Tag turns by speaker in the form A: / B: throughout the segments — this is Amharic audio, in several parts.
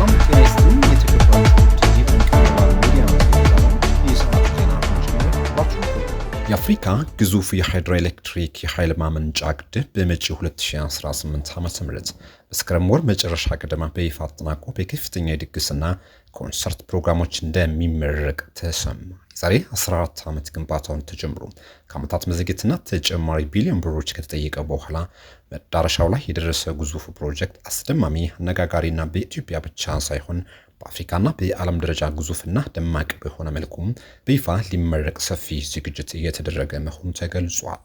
A: ሰላም ጤና ይስጥልኝ የተከበራችሁ የኢትዮጵያ ሚዲያ የሰዓቱ ዜና የአፍሪካ ግዙፍ የሃይድሮኤሌክትሪክ የኃይል ማመንጫ ግድብ በመጪው 2018 ዓ.ም መስከረም ወር መጨረሻ ገደማ በይፋ አጠናቆ በከፍተኛ የድግስና ኮንሰርት ፕሮግራሞች እንደሚመረቅ ተሰማ። የዛሬ 14 ዓመት ግንባታውን ተጀምሮ ከዓመታት መዘግየትና ተጨማሪ ቢሊዮን ብሮች ከተጠየቀ በኋላ መዳረሻው ላይ የደረሰ ግዙፍ ፕሮጀክት አስደማሚ፣ አነጋጋሪና በኢትዮጵያ ብቻ ሳይሆን በአፍሪካና በዓለም ደረጃ ግዙፍና ደማቅ በሆነ መልኩ በይፋ ሊመረቅ ሰፊ ዝግጅት እየተደረገ መሆኑ ተገልጿል።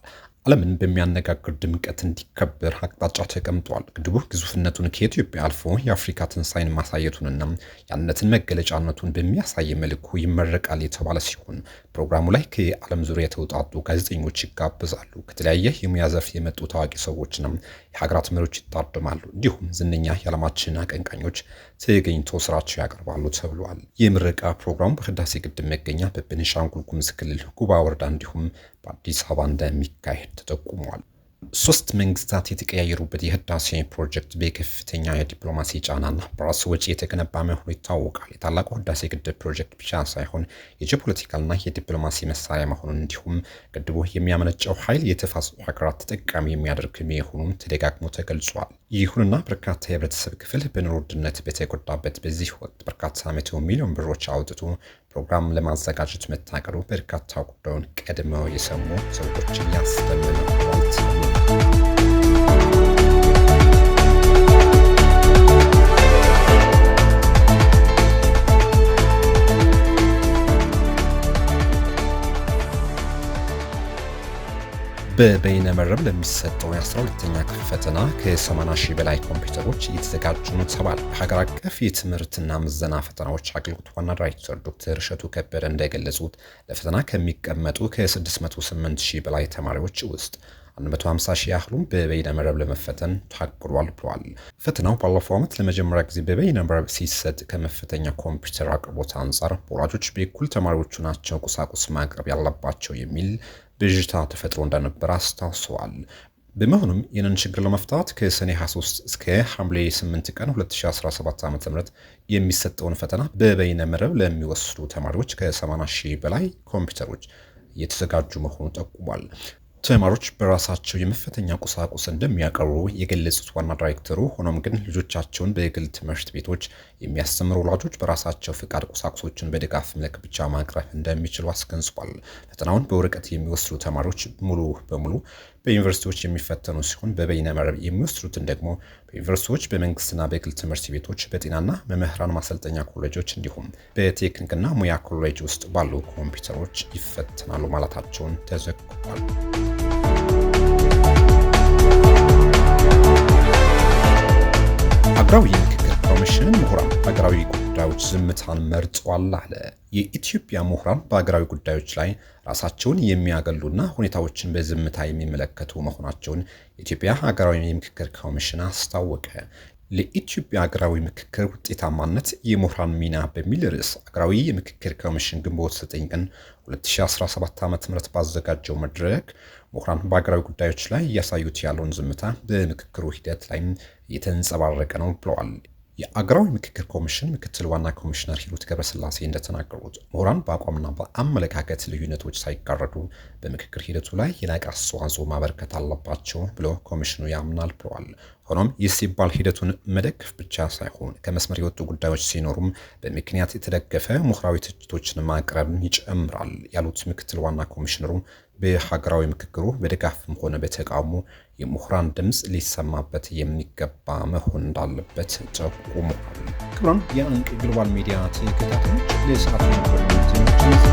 A: ዓለምን በሚያነጋግር ድምቀት እንዲከበር አቅጣጫ ተቀምጧል። ግድቡ ግዙፍነቱን ከኢትዮጵያ አልፎ የአፍሪካ ትንሳኤን ማሳየቱንና የአንድነትን መገለጫነቱን በሚያሳይ መልኩ ይመረቃል የተባለ ሲሆን ፕሮግራሙ ላይ ከዓለም ዙሪያ የተውጣጡ ጋዜጠኞች ይጋበዛሉ። ከተለያየ የሙያ ዘርፍ የመጡ ታዋቂ ሰዎችና የሀገራት መሪዎች ይታደማሉ። እንዲሁም ዝነኛ የዓለማችን አቀንቃኞች ተገኝተው ስራቸው ያቀርባሉ ተብሏል። የምረቃ ፕሮግራሙ በህዳሴ ግድብ መገኛ በቤኒሻንጉል ጉሙዝ ክልል ጉባ ወረዳ እንዲሁም በአዲስ አበባ እንደሚካሄድ ተጠቁሟል። ሶስት መንግስታት የተቀያየሩበት የህዳሴ ፕሮጀክት በከፍተኛ የዲፕሎማሲ ጫናና በራሱ ወጪ የተገነባ መሆኑ ይታወቃል። የታላቁ ህዳሴ ግድብ ፕሮጀክት ብቻ ሳይሆን የጂኦፖለቲካልና የዲፕሎማሲ መሳሪያ መሆኑን እንዲሁም ግድቡ የሚያመነጨው ኃይል የተፋሰሱ ሀገራት ተጠቃሚ የሚያደርግ መሆኑን ተደጋግሞ ተገልጿል። ይሁንና በርካታ የህብረተሰብ ክፍል በኑሮ ውድነት በተጎዳበት በዚህ ወቅት በርካታ መቶ ሚሊዮን ብሮች አውጥቶ ፕሮግራም ለማዘጋጀት መታቀዱ በርካታ ጉዳዩን ቀድመው የሰሙ ሰዎችን ያስደመመ ነው። በበይነ መረብ ለሚሰጠው የ12ኛ ክፍል ፈተና ከ80 ሺህ በላይ ኮምፒውተሮች እየተዘጋጁ ነው ተባለ። ሀገር አቀፍ የትምህርትና ምዘና ፈተናዎች አገልግሎት ዋና ዳይሬክተር ዶክተር እሸቱ ከበደ እንደገለጹት ለፈተና ከሚቀመጡ ከ608 ሺህ በላይ ተማሪዎች ውስጥ 150 ሺህ ያህሉም በበይነ መረብ ለመፈተን ታቅዷል ብለዋል። ፈተናው ባለፈው ዓመት ለመጀመሪያ ጊዜ በበይነ መረብ ሲሰጥ ከመፈተኛ ኮምፒውተር አቅርቦት አንጻር በወላጆች በኩል ተማሪዎቹ ናቸው ቁሳቁስ ማቅረብ ያለባቸው የሚል ብዥታ ተፈጥሮ እንደነበር አስታውሰዋል። በመሆኑም ይህንን ችግር ለመፍታት ከሰኔ 23 እስከ ሐምሌ 8 ቀን 2017 ዓ.ም የሚሰጠውን ፈተና በበይነ መረብ ለሚወስዱ ተማሪዎች ከ80 ሺህ በላይ ኮምፒውተሮች እየተዘጋጁ መሆኑ ጠቁሟል። ተማሪዎች በራሳቸው የመፈተኛ ቁሳቁስ እንደሚያቀርቡ የገለጹት ዋና ዳይሬክተሩ፣ ሆኖም ግን ልጆቻቸውን በግል ትምህርት ቤቶች የሚያስተምሩ ወላጆች በራሳቸው ፍቃድ ቁሳቁሶችን በድጋፍ መልክ ብቻ ማቅረብ እንደሚችሉ አስገንዝቧል። ፈተናውን በወረቀት የሚወስዱ ተማሪዎች ሙሉ በሙሉ በዩኒቨርሲቲዎች የሚፈተኑ ሲሆን በበይነ መረብ የሚወስዱትን ደግሞ በዩኒቨርሲቲዎች፣ በመንግስትና በግል ትምህርት ቤቶች፣ በጤናና መምህራን ማሰልጠኛ ኮሌጆች እንዲሁም በቴክኒክና ሙያ ኮሌጅ ውስጥ ባሉ ኮምፒውተሮች ይፈተናሉ ማለታቸውን ተዘግቧል። ሀገራዊ የምክክር ኮሚሽን ምሁራን በሀገራዊ ጉዳዮች ዝምታን መርጠዋል አለ። የኢትዮጵያ ምሁራን በሀገራዊ ጉዳዮች ላይ ራሳቸውን የሚያገሉና ሁኔታዎችን በዝምታ የሚመለከቱ መሆናቸውን የኢትዮጵያ ሀገራዊ የምክክር ኮሚሽን አስታወቀ። ለኢትዮጵያ ሀገራዊ ምክክር ውጤታማነት የምሁራን ሚና በሚል ርዕስ ሀገራዊ የምክክር ኮሚሽን ግንቦት 9 ቀን 2017 ዓ.ም ባዘጋጀው መድረክ ምሁራን በሀገራዊ ጉዳዮች ላይ እያሳዩት ያለውን ዝምታ በምክክሩ ሂደት ላይ እየተንጸባረቀ ነው ብለዋል። የአገራዊ ምክክር ኮሚሽን ምክትል ዋና ኮሚሽነር ሂሩት ገብረስላሴ እንደተናገሩት ምሁራን በአቋምና በአመለካከት ልዩነቶች ሳይጋረዱ በምክክር ሂደቱ ላይ የላቀ አስተዋጽኦ ማበርከት አለባቸው ብሎ ኮሚሽኑ ያምናል ብለዋል። ሆኖም ይህ ሲባል ሂደቱን መደገፍ ብቻ ሳይሆን ከመስመር የወጡ ጉዳዮች ሲኖሩም በምክንያት የተደገፈ ምሁራዊ ትችቶችን ማቅረብን ይጨምራል ያሉት ምክትል ዋና ኮሚሽነሩ በሀገራዊ ምክክሩ በድጋፍም ሆነ በተቃውሞ የምሁራን ድምፅ ሊሰማበት የሚገባ መሆን እንዳለበት ጠቁመዋል። ክቡራን የአንቅ ግሎባል ሚዲያ ተከታታዮች ለሰዓቱ